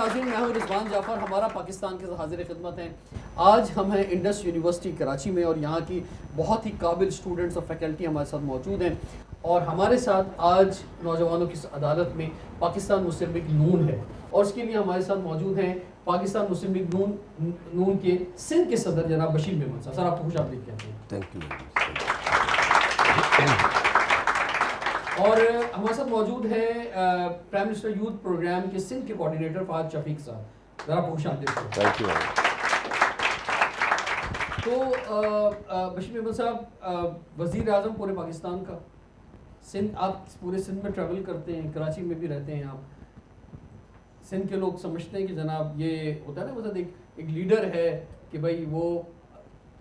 ناظرین، میں ہوں رضوان جعفر، ہمارا پاکستان کے حاضر خدمت ہیں۔ آج ہم ہیں انڈس یونیورسٹی کراچی میں اور یہاں کی بہت ہی قابل اسٹوڈنٹس اور فیکلٹی ہمارے ساتھ موجود ہیں، اور ہمارے ساتھ آج نوجوانوں کی عدالت میں پاکستان مسلم لیگ نون ہے، اور اس کے لیے ہمارے ساتھ موجود ہیں پاکستان مسلم لیگ نون کے سندھ کے صدر جناب بشیر میمن صاحب۔ سر آپ کو خوش آمدید کہتے ہیں۔ Thank you. اور ہمارے ساتھ موجود ہیں پرائم منسٹر یوتھ پروگرام کے سندھ کے کوآرڈینیٹر فہد شفیق صاحب۔ ذرا خوش آمدید کریں۔ Thank you. تو بشیر میمن صاحب، وزیر اعظم پورے پاکستان کا، سندھ، آپ پورے سندھ میں ٹریول کرتے ہیں، کراچی میں بھی رہتے ہیں آپ، سندھ کے لوگ سمجھتے ہیں کہ جناب یہ ہوتا ہے نا مثلا ایک لیڈر ہے کہ بھائی وہ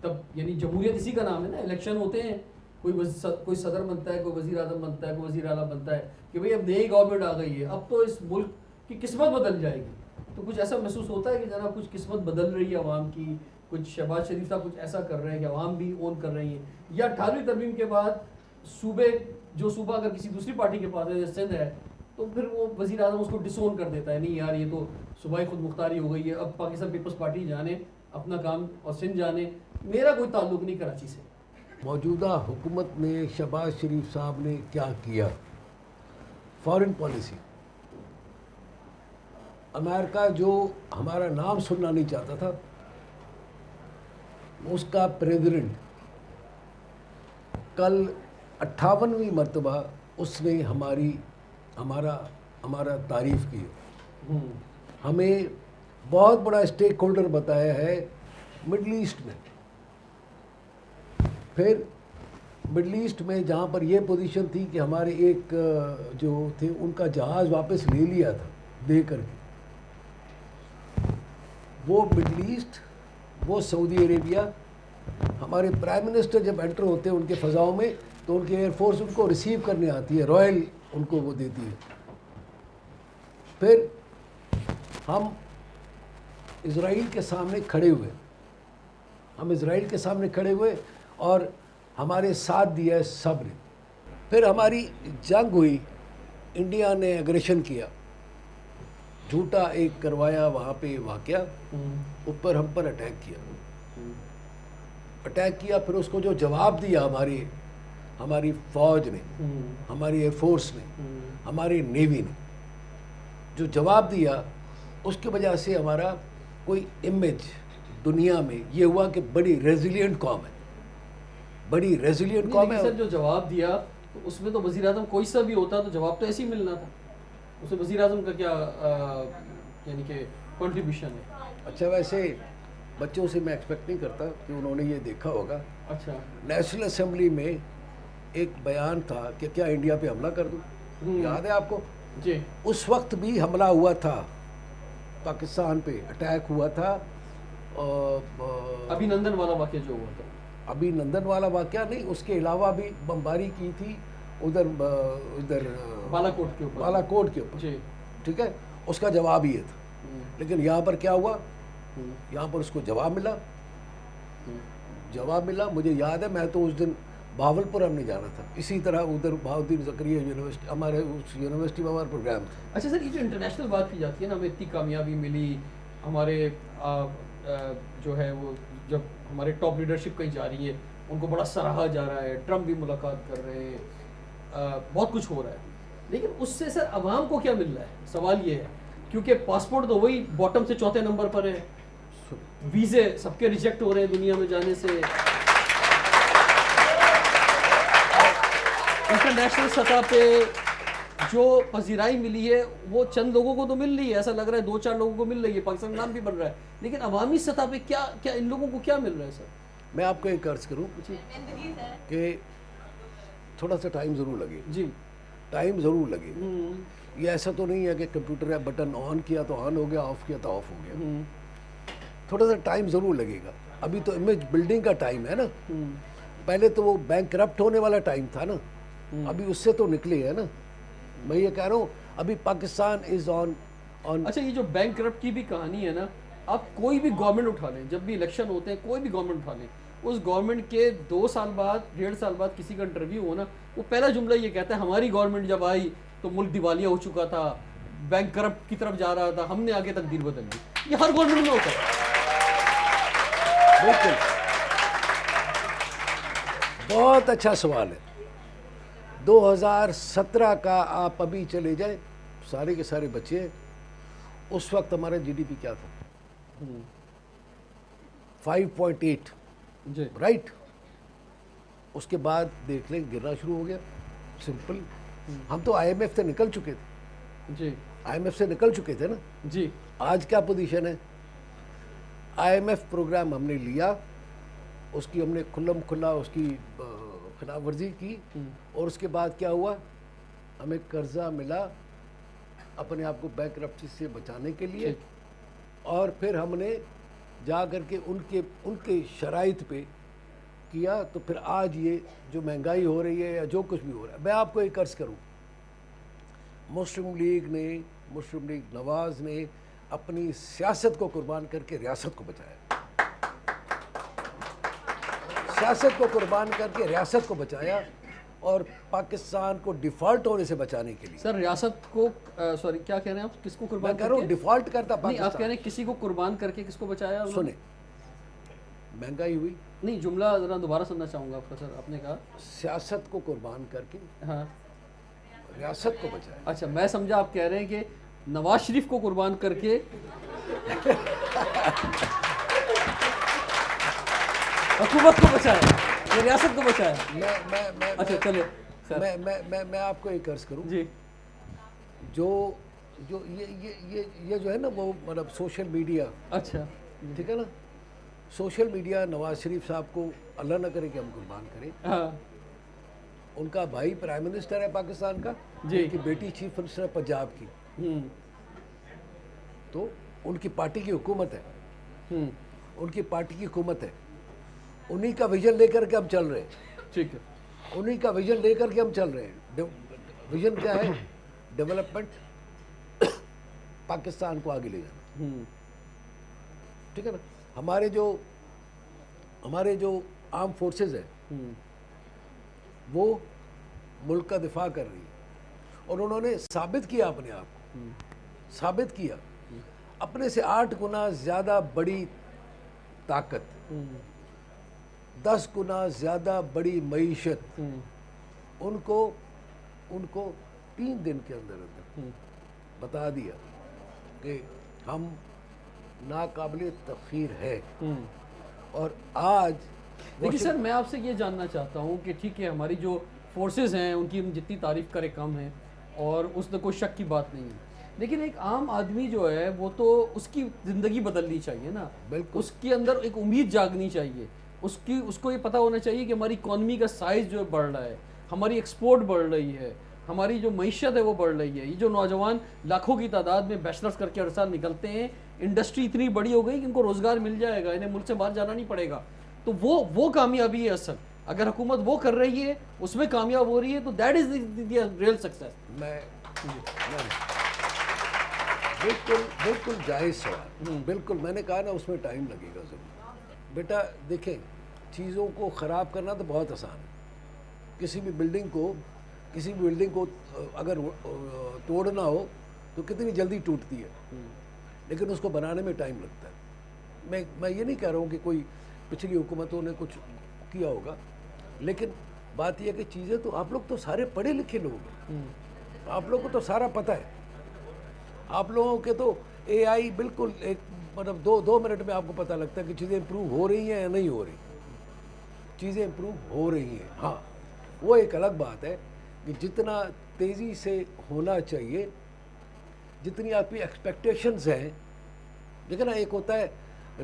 تب یعنی جمہوریت اسی کا نام ہے نا، الیکشن ہوتے ہیں، کوئی صدر بنتا ہے، کوئی وزیر اعظم بنتا ہے، کوئی وزیر اعلیٰ بنتا ہے کہ بھئی اب نئی گورنمنٹ آ گئی ہے، اب تو اس ملک کی قسمت بدل جائے گی۔ تو کچھ ایسا محسوس ہوتا ہے کہ جناب کچھ قسمت بدل رہی ہے عوام کی، کچھ شہباز شریف صاحب کچھ ایسا کر رہے ہیں کہ عوام بھی اون کر رہی ہیں، یا 18ویں ترمیم کے بعد صوبے جو صوبہ اگر کسی دوسری پارٹی کے پاس ہے جیسے سندھ ہے تو پھر وہ وزیر اعظم اس کو ڈس اون کر دیتا ہے، نہیں یار یہ تو صوبائی خود مختاری ہو گئی ہے، اب پاکستان پیپلز پارٹی جانے اپنا کام اور سندھ جانے، میرا کوئی تعلق نہیں کراچی سے۔ موجودہ حکومت نے، شہباز شریف صاحب نے کیا کیا؟ فارن پالیسی، امریکہ جو ہمارا نام سننا نہیں چاہتا تھا، اس کا پریزیڈنٹ کل 58ویں مرتبہ اس نے ہمارا تعریف کی، ہمیں بہت بڑا اسٹیک ہولڈر بتایا ہے مڈل ایسٹ میں۔ پھر مڈل ایسٹ میں جہاں پر یہ پوزیشن تھی کہ ہمارے ایک جو تھے ان کا جہاز واپس لے لیا تھا دے کر کے، وہ مڈل ایسٹ، وہ سعودی عربیہ، ہمارے پرائم منسٹر جب انٹر ہوتے ہیں ان کے فضاؤں میں تو ان کی ایئر فورس ان کو ریسیو کرنے آتی ہے، رائل ان کو وہ دیتی ہے۔ پھر ہم اسرائیل کے سامنے کھڑے ہوئے اور ہمارے ساتھ دیا ہے سب نے۔ پھر ہماری جنگ ہوئی، انڈیا نے ایگریشن کیا، جھوٹا ایک کروایا وہاں پہ واقعہ، اوپر ہم پر اٹیک کیا، پھر اس کو جو جواب دیا ہماری فوج نے، ہماری ایئر فورس نے، ہماری نیوی نے جو جواب دیا، اس کی وجہ سے ہمارا کوئی امیج دنیا میں یہ ہوا کہ بڑی ریزیلینٹ قوم ہے، بڑی ریزیلینٹ قوم ہے۔ سر جو جواب دیا تو اس میں تو وزیر اعظم کوئی سا بھی ہوتا تو جواب تو ایسے ہی ملنا تھا، اس میں وزیر اعظم کا کیا یعنی کہ کنٹریبیوشن ہے؟ اچھا، ویسے بچوں سے میں ایکسپیکٹ نہیں کرتا کہ انہوں نے یہ دیکھا ہوگا۔ اچھا، نیشنل اسمبلی میں ایک بیان تھا کہ کیا انڈیا پہ حملہ کر دوں، یاد ہے آپ کو؟ جی، اس وقت بھی حملہ ہوا تھا، پاکستان پہ اٹیک ہوا تھا۔ ابھی نندن والا واقعہ جو ہوا تھا، ابھی نندن والا واقعہ نہیں، اس کے علاوہ بھی بمباری کی تھی ادھر بالا کوٹ کے اوپر، جی، ٹھیک ہے، اس کا جواب یہ تھا۔ لیکن یہاں پر کیا ہوا؟ یہاں پر اس کو جواب ملا۔ مجھے یاد ہے میں تو اس دن بہاولپور ہم نے جانا تھا، اسی طرح ادھر بہاؤالدین زکریا یونیورسٹی، ہمارے اس یونیورسٹی میں ہمارا پروگرام تھا۔ اچھا سر، یہ جو انٹرنیشنل بات کی جاتی ہے نا، ہمیں اتنی کامیابی ملی، ہمارے جو ہے وہ جب ہمارے ٹاپ لیڈرشپ کہیں جا رہی ہے ان کو بڑا سراہا جا رہا ہے، ٹرمپ بھی ملاقات کر رہے ہیں، بہت کچھ ہو رہا ہے، لیکن اس سے سر عوام کو کیا مل رہا ہے؟ سوال یہ ہے، کیونکہ پاسپورٹ تو وہی باٹم سے چوتھے نمبر پر ہے، ویزے سب کے ریجیکٹ ہو رہے ہیں دنیا میں جانے سے، انٹرنیشنل سطح پہ جو پذیرائی ملی ہے وہ چند لوگوں کو تو مل رہی ہے، ایسا لگ رہا ہے 2-4 لوگوں کو مل رہی ہے، پاکستان نام بھی بن رہا ہے، لیکن عوامی سطح پہ کیا ان لوگوں کو کیا مل رہا ہے سر؟ میں آپ کو ایک عرض کروں کہ تھوڑا سا ٹائم ضرور لگے، ٹائم ضرور لگے، یہ ایسا تو نہیں ہے کہ کمپیوٹر ہے بٹن آن کیا تو آن ہو گیا، آف کیا تو آف ہو گیا، تھوڑا سا ٹائم ضرور لگے گا۔ ابھی تو امیج بلڈنگ کا ٹائم ہے نا، پہلے تو وہ بینک کرپٹ ہونے والا ٹائم تھا نا، ابھی اس سے تو نکلے ہے نا، میں یہ کہہ رہا ہوں ابھی پاکستان از آن۔ اچھا، یہ جو بینک کرپٹ کی بھی کہانی ہے نا، آپ کوئی بھی گورنمنٹ اٹھا لیں، جب بھی الیکشن ہوتے ہیں کوئی بھی گورنمنٹ اٹھا لیں، اس گورنمنٹ کے 2 سال بعد 1.5 سال بعد کسی کا انٹرویو ہو نا، وہ پہلا جملہ یہ کہتا ہے ہماری گورنمنٹ جب آئی تو ملک دیوالیہ ہو چکا تھا، بینک کرپٹ کی طرف جا رہا تھا, ہم نے آگے تقدیر بدل دی. یہ ہر گورنمنٹ میں ہوتا ہے. بالکل, بہت اچھا سوال ہے. 2017 کا آپ ابھی چلے جائیں, سارے کے سارے بچے ہیں, اس وقت ہمارا جی ڈی پی کیا تھا؟ 5.8, جی رائٹ. اس کے بعد دیکھ لیں گرنا شروع ہو گیا. سمپل. ہم تو آئی ایم ایف سے نکل چکے تھے, جی آئی ایم ایف سے نکل چکے تھے نا. جی آج کیا پوزیشن ہے؟ آئی ایم ایف پروگرام ہم نے لیا, اس کی ہم نے کھلم کھلا اس کی خلاف ورزی کی, اور اس کے بعد کیا ہوا؟ ہمیں قرضہ ملا اپنے آپ کو بینک کرپسی سے بچانے کے لیے, اور پھر ہم نے جا کر کے ان کے شرائط پہ کیا. تو پھر آج یہ جو مہنگائی ہو رہی ہے یا جو کچھ بھی ہو رہا ہے, میں آپ کو ایک عرض کروں, مسلم لیگ نواز نے اپنی سیاست کو قربان کر کے ریاست کو بچایا. سیاست کو قربان کر کے ریاست کو بچایا, اور پاکستان کو ڈیفالٹ ہونے سے بچانے کے لیے. سر ریاست کو سوری کیا کہہ رہے ہیں آپ, کس کو میں قربان کہہ رہا ہوں ڈیفالٹ کرتا نہیں, آپ کہہ پاکستان. رہے ہیں کسی کو قربان کر کے کس کو بچایا انہوں نے؟ سنیں, مہنگائی ہوئی, نہیں جملہ ذرا دوبارہ سننا چاہوں گا آپ کا. سر آپ نے کہا سیاست کو قربان کر کے ہاں, ریاست کو بچایا. اچھا میں سمجھا آپ کہہ رہے ہیں کہ نواز شریف کو قربان کر کے حکومت کو بچایا یا ریاست کو بچایا. اچھا چلے سر, میں آپ کو ایک عرض کروں, جی جو یہ جو ہے نا وہ مطلب سوشل میڈیا, اچھا ٹھیک ہے نا, سوشل میڈیا نواز شریف صاحب کو اللہ نہ کرے کہ ہم قربان کریں. ہاں ان کا بھائی پرائم منسٹر ہے پاکستان کا, جی. ان کی بیٹی چیف منسٹر ہے پنجاب کی, تو ان کی پارٹی کی حکومت ہے, ان کی پارٹی کی حکومت ہے, انہی کا ویژن لے کر کے ہم چل رہے ہیں. ٹھیک ہے, انہی کا ویژن لے کر کے ہم چل رہے ہیں. ویژن کیا ہے؟ ڈیولپمنٹ, پاکستان کو آگے لے جانا. ٹھیک ہے نا. ہمارے جو آرم فورسز ہیں وہ ملک کا دفاع کر رہی ہے, اور انہوں نے ثابت کیا اپنے آپ کو, ثابت کیا اپنے سے 8 گنا زیادہ بڑی طاقت, 10 گنا زیادہ بڑی معیشت, ان کو 3 دن کے اندر بتا دیا کہ ہم ناقابل تفخیر ہے. اور آج لیکن سر میں آپ سے یہ جاننا چاہتا ہوں کہ ٹھیک ہے ہماری جو فورسز ہیں ان کی ہم جتنی تعریف کرے کم ہیں, اور اس میں کوئی شک کی بات نہیں ہے, لیکن ایک عام آدمی جو ہے وہ تو اس کی زندگی بدلنی چاہیے نا. بالکل, اس کے اندر ایک امید جاگنی چاہیے, اس کو یہ پتہ ہونا چاہیے کہ ہماری اکانومی کا سائز جو ہے بڑھ رہا ہے, ہماری ایکسپورٹ بڑھ رہی ہے, ہماری جو معیشت ہے وہ بڑھ رہی ہے. یہ جو نوجوان لاکھوں کی تعداد میں بیچلرز کر کے ہر سال نکلتے ہیں, انڈسٹری اتنی بڑی ہو گئی کہ ان کو روزگار مل جائے گا, انہیں ملک سے باہر جانا نہیں پڑے گا. تو وہ کامیابی ہے اصل. اگر حکومت وہ کر رہی ہے, اس میں کامیاب ہو رہی ہے, تو that is the real success. بالکل جائز سوال, بالکل. میں نے کہا نا اس میں ٹائم لگے گا ضرور. بیٹا دیکھیں, چیزوں کو خراب کرنا تو بہت آسان ہے. کسی بھی بلڈنگ کو اگر توڑنا ہو تو کتنی جلدی ٹوٹتی ہے, لیکن اس کو بنانے میں ٹائم لگتا ہے. میں یہ نہیں کہہ رہا ہوں کہ کوئی پچھلی حکومتوں نے کچھ کیا ہوگا, لیکن بات یہ ہے کہ چیزیں تو آپ لوگ تو سارے پڑھے لکھے لوگ ہیں, آپ لوگوں کو تو سارا پتہ ہے. آپ لوگوں کے تو اے آئی بالکل ایک مطلب 2 منٹ میں آپ کو پتہ لگتا ہے کہ چیزیں امپروو ہو رہی ہیں یا نہیں ہو رہی. چیزیں امپروو ہو رہی ہیں. ہاں وہ ایک الگ بات ہے کہ جتنا تیزی سے ہونا چاہیے, جتنی آپ کی ایکسپیکٹیشنز ہیں, دیکھیں نا, ایک ہوتا ہے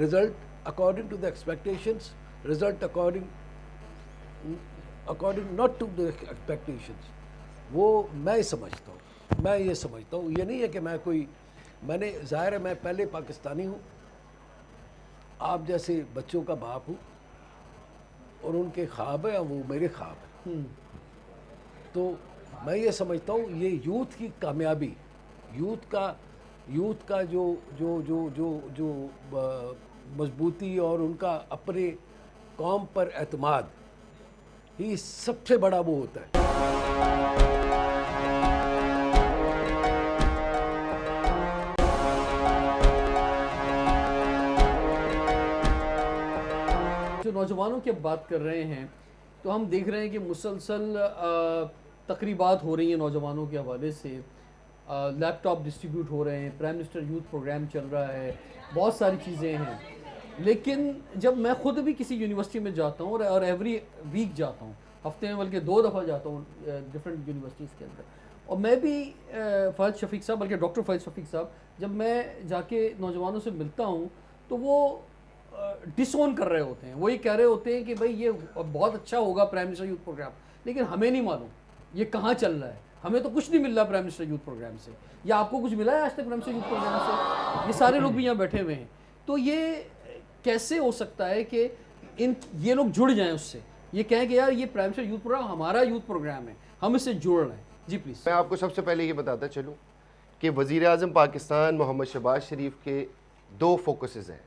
result according to the expectations, result according not to the expectations. وہ میں یہ سمجھتا ہوں, یہ نہیں ہے کہ میں نے ظاہر ہے میں پہلے پاکستانی ہوں, آپ جیسے بچوں کا باپ ہوں, اور ان کے خواب ہیں وہ میرے خواب ہیں. تو میں یہ سمجھتا ہوں یہ یوتھ کی کامیابی, یوتھ کا جو مضبوطی اور ان کا اپنے قوم پر اعتماد ہی سب سے بڑا وہ ہوتا ہے. جو نوجوانوں کی اب بات کر رہے ہیں تو ہم دیکھ رہے ہیں کہ مسلسل تقریبات ہو رہی ہیں نوجوانوں کے حوالے سے، لیپ ٹاپ ڈسٹریبیوٹ ہو رہے ہیں، پرائم منسٹر یوتھ پروگرام چل رہا ہے، بہت ساری چیزیں ہیں. لیکن جب میں خود بھی کسی یونیورسٹی میں جاتا ہوں اور ایوری ویک جاتا ہوں، ہفتے میں بلکہ 2 دفعہ جاتا ہوں ڈفرینٹ یونیورسٹیز کے اندر، اور میں بھی فائز شفیق صاحب بلکہ ڈاکٹر فائز شفیق صاحب جب میں جا کے نوجوانوں سے ملتا ہوں تو وہ ڈس اون کر رہے ہوتے ہیں. وہ یہ کہہ رہے ہوتے ہیں کہ بھائی یہ بہت اچھا ہوگا پرائم منسٹر یوتھ پروگرام، لیکن ہمیں نہیں معلوم یہ کہاں چل رہا ہے، ہمیں تو کچھ نہیں مل رہا پرائم منسٹر یوتھ پروگرام سے، یا آپ کو کچھ ملا ہے آج تک پرائم منسٹر یوتھ پروگرام سے؟ یہ سارے لوگ بھی یہاں بیٹھے ہوئے ہیں. تو یہ کیسے ہو سکتا ہے کہ یہ لوگ جڑ جائیں اس سے، یہ کہیں کہ یار یہ پرائم منسٹر یوتھ پروگرام ہمارا یوتھ پروگرام ہے، ہم اس سے جڑ رہے ہیں؟ جی پلیز. میں آپ کو سب سے پہلے یہ بتاتا چلوں کہ وزیر اعظم پاکستان محمد شہباز شریف کے 2 فوکسز ہیں،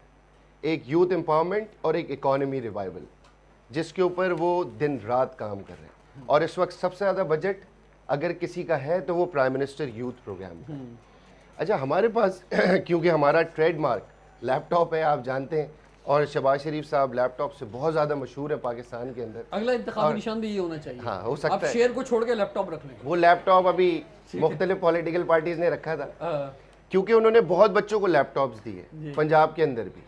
ایک یوتھ امپاورمنٹ اور ایک اکانومی ریوائول، جس کے اوپر وہ دن رات کام کر رہے ہیں. اور اس وقت سب سے زیادہ بجٹ اگر کسی کا ہے تو وہ پرائم منسٹر یوتھ پروگرام ہے. اچھا، ہمارے پاس کیونکہ ہمارا ٹریڈ مارک لیپ ٹاپ ہے، آپ جانتے ہیں، اور شہباز شریف صاحب لیپ ٹاپ سے بہت زیادہ مشہور ہے پاکستان کے اندر. اگلا انتخابی نشان بھی یہ ہونا چاہیے. ہاں، ہو سکتا آپ ہے شیئر کو چھوڑ کے لیپ ٹاپ رکھ لیں. وہ لیپ ٹاپ ابھی مختلف پولیٹیکل پارٹیز نے رکھا تھا کیونکہ انہوں نے بہت بچوں کو لیپ ٹاپس دیے پنجاب کے اندر بھی.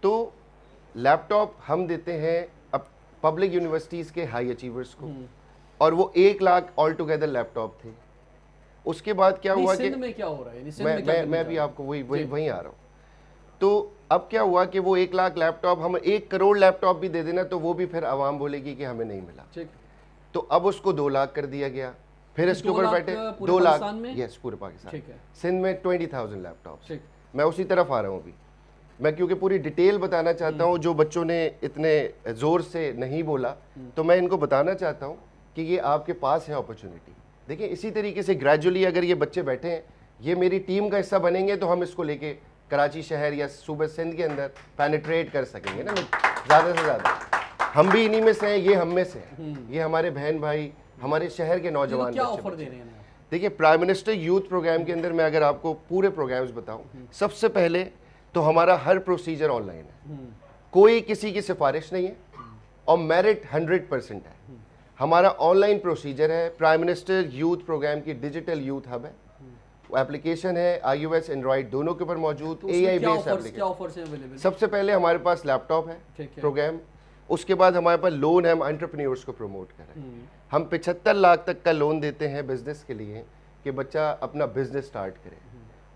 تو لیپ ٹاپ ہم دیتے ہیں اب پبلک یونیورسٹیز کے ہائی اچیورز کو، اور وہ 1 لاکھ آل ٹوگیدر لیپ ٹاپ تھے. اس کے بعد کیا ہوا کہ سندھ میں کیا ہو رہا ہے، میں بھی آپ کو وہیں آ رہا ہوں. تو اب کیا ہوا کہ وہ 1 لاکھ لیپ ٹاپ، ہم 1 کروڑ لیپ ٹاپ بھی دے دینا تو وہ بھی پھر عوام بولے گی کہ ہمیں نہیں ملا. تو اب اس کو 2 لاکھ کر دیا گیا. پھر اس کے اوپر بیٹھے 2 لاکھ، یس، پورے پاکستان. سندھ میں 20,000 لیپ ٹاپس. میں اسی طرف آ رہا ہوں ابھی. میں کیونکہ پوری ڈیٹیل بتانا چاہتا ہوں، جو بچوں نے اتنے زور سے نہیں بولا تو میں ان کو بتانا چاہتا ہوں کہ یہ آپ کے پاس ہے اپرچونٹی. دیکھیں، اسی طریقے سے گریجولی اگر یہ بچے بیٹھے ہیں، یہ میری ٹیم کا حصہ بنیں گے تو ہم اس کو لے کے کراچی شہر یا صوبہ سندھ کے اندر پینیٹریٹ کر سکیں گے نا زیادہ سے زیادہ. ہم بھی انہی میں سے ہیں، یہ ہم میں سے ہیں، یہ ہمارے بہن بھائی، ہمارے شہر کے نوجوان. کیا آفر دے رہے ہیں؟ دیکھیں، پرائم منسٹر یوتھ پروگرام کے اندر میں اگر آپ کو پورے پروگرامز بتاؤں، سب سے پہلے تو ہمارا ہر پروسیجر آن لائن ہے، کوئی کسی کی سفارش نہیں ہے، اور میرٹ 100% ہے. ہمارا آن لائن پروسیجر ہے. پرائم منسٹر یوتھ پروگرام کی ڈیجیٹل یوتھ ہب ہے، ایپلیکیشن ہے iOS اینڈرائڈ دونوں کے اوپر موجود. AI based application. سب سے پہلے ہمارے پاس لیپ ٹاپ ہے پروگرام. اس کے بعد ہمارے پاس لون ہے، ہم انٹرپرینیورس کو پروموٹ کر رہے ہیں. ہم 75 لاکھ تک کا لون دیتے ہیں بزنس کے لیے کہ بچہ اپنا بزنس سٹارٹ کرے.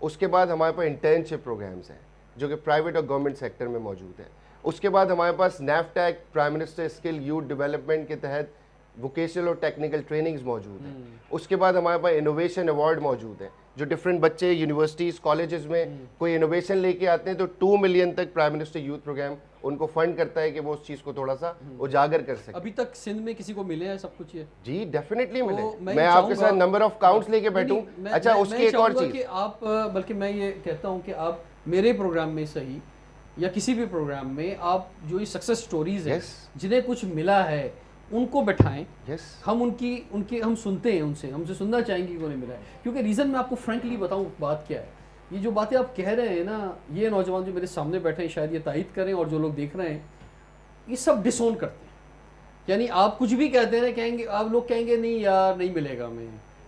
اس کے بعد ہمارے پاس انٹرنشپ پروگرامز ہیں جو کہ پرائیویٹ اور گورنمنٹ سیکٹر میں موجود ہیں. اس کے بعد ہمارے پاس نیفٹیک prime minister skill youth development کے تحت ووکیشنل اور ٹیکنیکل ٹریننگز موجود ہیں. اس کے بعد ہمارے پاس انوویشن ایوارڈ موجود ہیں، جو ڈفرینٹ بچے یونیورسٹیز کالجز میں کوئی انوویشن لے کے آتے ہیں تو 2 ملین تک پرائم منسٹر یوتھ پروگرام ان کو فنڈ کرتا ہے کہ وہ اس چیز کو تھوڑا سا اجاگر کر سکیں. ابھی تک سندھ میں کسی کو ملے ہیں سب کچھ یہ؟ جی ڈیفینیٹلی ملے. میں آپ کے ساتھ نمبر آف کاؤنٹس لے کے بیٹھوں. اچھا، اس کی ایک اور چیز کہ آپ، بلکہ میں یہ کہتا ہوں کہ آپ میرے پروگرام میں صحیح یا کسی بھی پروگرام میں آپ جو یہ سکسیس سٹوریز ہیں جنہیں کچھ ملا ہے ان کو بٹھائیں. ہم ان کی ہم سنتے ہیں، ہم سے سننا چاہیں گے کہ انہیں ملا ہے. کیونکہ ریزن میں آپ کو فرینکلی بتاؤں بات کیا ہے، یہ جو باتیں آپ کہہ رہے ہیں نا، یہ نوجوان جو میرے سامنے بیٹھے ہیں شاید یہ تائید کریں، اور جو لوگ دیکھ رہے ہیں یہ سب ڈس اون کرتے ہیں. یعنی آپ کچھ بھی کہتے ہیں، کہیں گے آپ لوگ کہیں گے نہیں یار نہیں ملے گا، ہمیں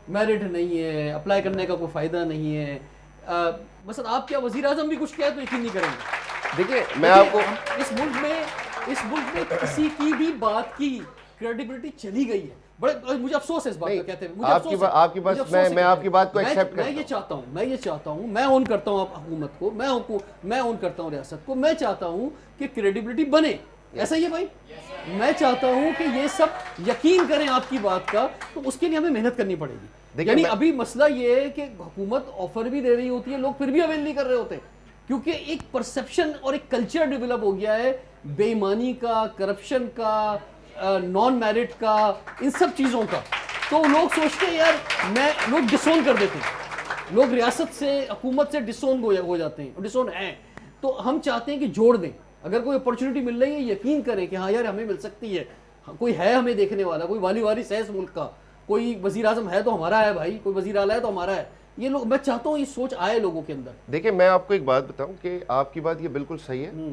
میرٹ نہیں ہے، اپلائی کرنے کا کوئی فائدہ نہیں ہے. مثلا آپ کیا وزیر اعظم بھی کچھ کہے تو یقین نہیں کریں گے. دیکھیے، میں آپ کو اس ملک میں کسی کی بھی بات کی کریڈیبلٹی چلی گئی ہے. بڑے مجھے افسوس ہے اس بات کا، کہتے ہیں آپ کی بات، میں آپ کی بات کو ایکسیپٹ کرتا ہوں. میں یہ چاہتا ہوں میں اون کرتا ہوں حکومت کو، میں اون کرتا ہوں ریاست کو. میں چاہتا ہوں کہ کریڈیبلٹی بنے. ایسا ہی ہے بھائی، میں چاہتا ہوں کہ یہ سب یقین کریں آپ کی بات کا، تو اس کے لیے ہمیں محنت کرنی پڑے گی. یعنی ابھی مسئلہ یہ ہے کہ حکومت آفر بھی دے رہی ہوتی ہے، لوگ پھر بھی اویل نہیں کر رہے ہوتے، کیونکہ ایک پرسیپشن اور ایک کلچر ڈیولپ ہو گیا ہے بے ایمانی کا، کرپشن کا، نان میرٹ کا، ان سب چیزوں کا. تو لوگ سوچتے ہیں یار لوگ ڈسون کر دیتے ہیں، لوگ ریاست سے، حکومت سے ڈسون ہو جاتے ہیں، ڈسون ہیں. تو ہم چاہتے ہیں کہ جوڑ دیں. اگر کوئی اپرچونٹی مل رہی ہے یقین کریں کہ ہاں یار ہمیں مل سکتی ہے. کوئی ہے ہمیں دیکھنے والا، کوئی والی وارث ہے اس ملک کا، کوئی وزیر اعظم ہے تو ہمارا ہے بھائی، کوئی وزیر اعلیٰ ہے تو ہمارا ہے. یہ لوگ، میں چاہتا ہوں یہ سوچ آئے لوگوں کے اندر. دیکھیں، میں آپ کو ایک بات بتاؤں کہ آپ کی بات یہ بالکل صحیح ہے.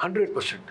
100%।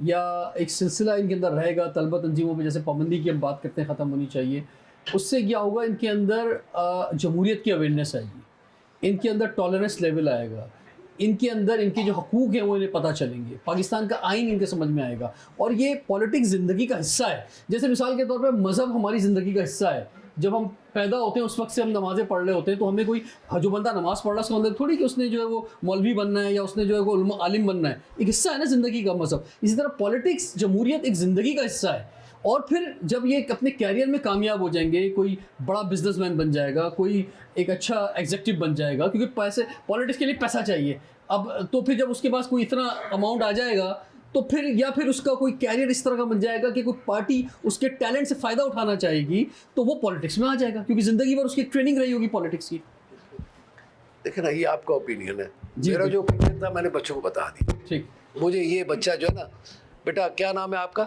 یا ایک سلسلہ ان کے اندر رہے گا طلبہ تنظیموں پہ، جیسے پابندی کی ہم بات کرتے ہیں ختم ہونی چاہیے، اس سے کیا ہوگا ان کے اندر جمہوریت کی اویئرنیس آئے گی، ان کے اندر ٹالرنس لیول آئے گا، ان کے اندر ان کے جو حقوق ہیں وہ انہیں پتہ چلیں گے، پاکستان کا آئین ان کے سمجھ میں آئے گا، اور یہ پولیٹکس زندگی کا حصہ ہے. جیسے مثال کے طور پہ مذہب ہماری زندگی کا حصہ ہے. جب ہم پیدا ہوتے ہیں اس وقت سے ہم نمازیں پڑھ رہے ہوتے ہیں، تو ہمیں کوئی جو بندہ نماز پڑھ رہا ہے اس کا مطلب تھوڑی کہ اس نے جو ہے وہ مولوی بننا ہے یا اس نے جو ہے وہ عالم بننا ہے. ایک حصہ ہے نا زندگی کا مذہب. اسی طرح پولیٹکس، جمہوریت ایک زندگی کا حصہ ہے. اور پھر جب یہ اپنے کیریئر میں کامیاب ہو جائیں گے، کوئی بڑا بزنس مین بن جائے گا، کوئی ایک اچھا ایگزیکٹو بن جائے گا، کیونکہ پیسے، پولیٹکس کے لیے پیسہ چاہیے. اب تو پھر جب اس کے پاس کوئی اتنا اماؤنٹ آ جائے گا تو پھر یا پھر اس کا کوئی کیریئر اس طرح کا بن جائے گا کہ کوئی پارٹی اس کے ٹیلنٹ سے فائدہ اٹھانا چاہے گی تو وہ پولیٹکس میں آ جائے گا، کیونکہ زندگی بھر اس کی ٹریننگ رہی ہوگی پولیٹکس کی. دیکھیں نا، یہ آپ کا اوپینین ہے. جی میرا جو اوپینین تھا میں نے بچوں کو بتا دی. ٹھیک. مجھے یہ بچہ جو ہے نا، بیٹا کیا نام ہے آپ کا؟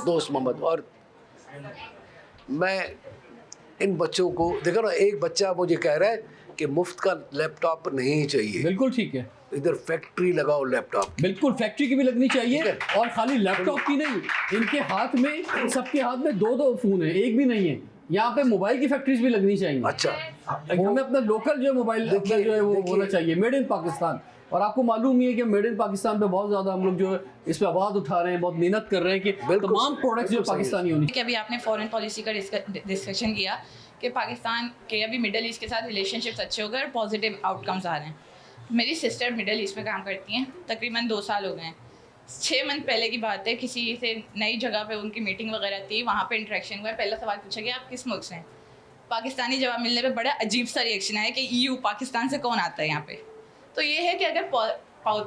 دوست محمد. اور میں ان بچوں کو دیکھا نا، ایک بچہ مجھے کہہ رہا ہے کہ مفت کا لیپ ٹاپ نہیں چاہیے. بالکل ٹھیک ہے. ادھر فیکٹری لگاؤ لیپ ٹاپ. بالکل فیکٹری کی بھی لگنی چاہیے، اور خالی لیپ ٹاپ کی نہیں. ان کے ہاتھ میں، سب کے ہاتھ میں 2 فون ہیں، ایک بھی نہیں ہے. یہاں پہ موبائل کی فیکٹریز بھی لگنی چاہیے. اچھا، ہمیں اپنا لوکل جو ہے موبائل اپنا جو ہے وہ ہونا چاہیے، میڈ ان پاکستان. اور آپ کو معلوم ہی ہے کہ میڈ ان پاکستان پہ بہت زیادہ ہم لوگ جو ہے اس پہ آواز اٹھا رہے ہیں، بہت محنت کر رہے ہیں کہ تمام پروڈکٹس جو پاکستانی ہونی. کہ ابھی آپ نے فورن پالیسی کا ڈسکشن کیا کہ پاکستان کے ابھی مڈل ایسٹ کے ساتھ ریلیشن شپس اچھے ہو گئے اور پازیٹیو آؤٹ کمز آ رہے ہیں. میری سسٹر مڈل ایسٹ میں کام کرتی ہیں، تقریباً 2 سال ہو گئے ہیں. 6 منتھ پہلے کی بات ہے، کسی سے نئی جگہ پہ ان کی میٹنگ وغیرہ تھی، وہاں پہ انٹریکشن ہوا. پہلا سوال پوچھا کہ آپ کس ملک سے ہیں؟ پاکستانی جواب ملنے پہ بڑا عجیب سا ریئیکشن آیا کہ EU پاکستان سے کون آتا ہے یہاں پہ. تو یہ ہے کہ اگر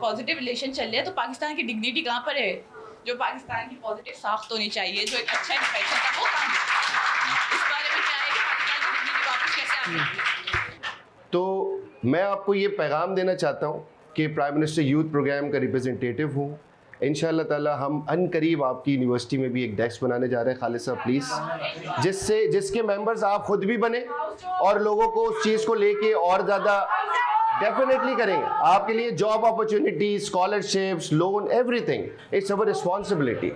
پازیٹیو ریلیشن چل رہے ہیں تو پاکستان کی ڈگنیٹی کہاں پر ہے؟ جو پاکستان کی پازیٹیو ساخت ہونی چاہیے، جو ایک اچھا امپریشن تھا، وہ کام ہے. اس بارے میں کیا ہے کہ پاکستان کی ڈگنیٹی واپس کیسے آ سکتی ہے؟ تو میں آپ کو یہ پیغام دینا چاہتا ہوں کہ پرائم منسٹر یوتھ پروگرام کا ریپرزنٹیٹیو ہوں. انشاءاللہ تعالی ہم ان قریب آپ کی یونیورسٹی میں بھی ایک ڈیسک بنانے جا رہے ہیں خالد صاحب پلیز، جس کے ممبرز آپ خود بھی بنیں اور لوگوں کو اس چیز کو لے کے اور زیادہ ڈیفینیٹلی کریں گے. آپ کے لیے job opportunities, scholarships, loan, everything, it's over responsibility.